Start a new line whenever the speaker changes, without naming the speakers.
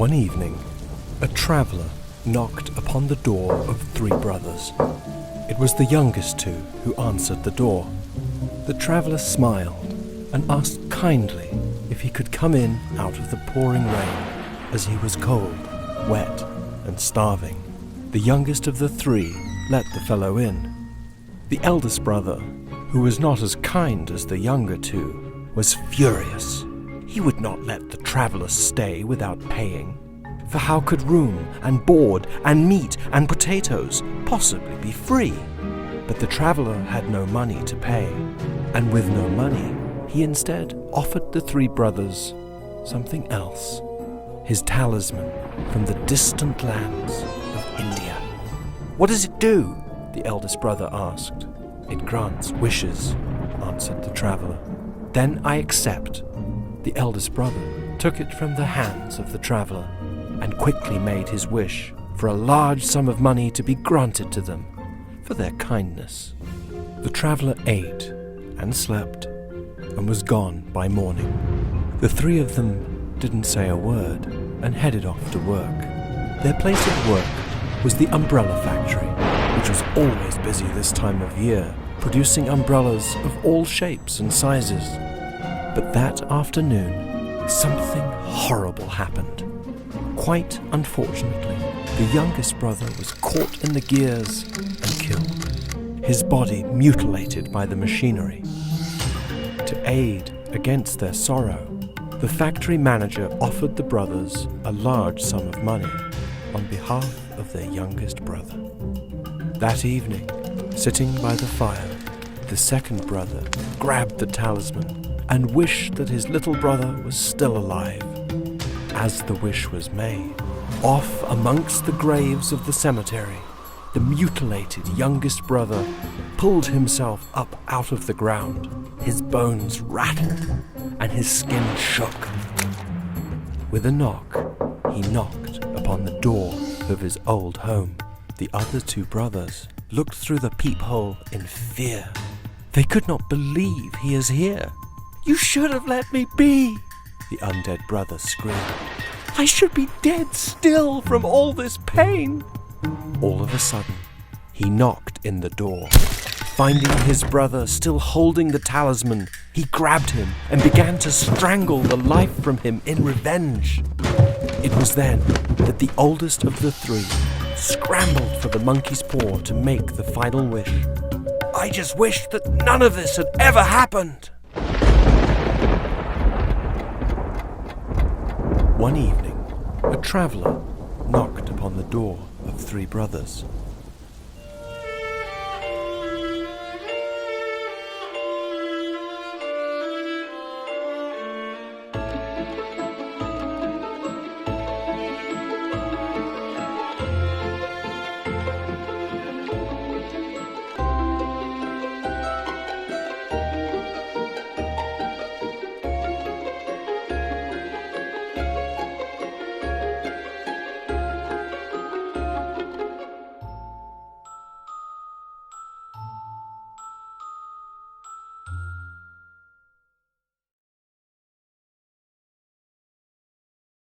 One evening, a traveller knocked upon the door of three brothers. It was the youngest two who answered the door. The traveller smiled and asked kindly if he could come in out of the pouring rain, as he was cold, wet, and starving. The youngest of the three let the fellow in. The eldest brother, who was not as kind as the younger two, was furious. He would not let the traveller stay without paying. For how could room and board and meat and potatoes possibly be free? But the traveller had no money to pay, and with no money, he instead offered the three brothers something else, his talisman from the distant lands of India. "What does it do?" the eldest brother asked. "It grants wishes," answered the traveller. "Then I accept." The eldest brother took it from the hands of the traveller and quickly made his wish for a large sum of money to be granted to them for their kindness. The traveller ate and slept and was gone by morning. The three of them didn't say a word and headed off to work. Their place of work was the umbrella factory, which was always busy this time of year, producing umbrellas of all shapes and sizes. But that afternoon, something horrible happened. Quite unfortunately, the youngest brother was caught in the gears and killed, his body mutilated by the machinery. To aid against their sorrow, the factory manager offered the brothers a large sum of money on behalf of their youngest brother. That evening, sitting by the fire, the second brother grabbed the talisman and wished that his little brother was still alive. As the wish was made, off amongst the graves of the cemetery, the mutilated youngest brother pulled himself up out of the ground. His bones rattled and his skin shook. With a knock, he knocked upon the door of his old home. The other two brothers looked through the peephole in fear. They could not believe he is here. "You should have let me be," the undead brother screamed. "I should be dead still from all this pain." All of a sudden, he knocked in the door. Finding his brother still holding the talisman, he grabbed him and began to strangle the life from him in revenge. It was then that the oldest of the three scrambled for the monkey's paw to make the final wish. "I just wish that none of this had ever happened." One evening, a traveller knocked upon the door of three brothers.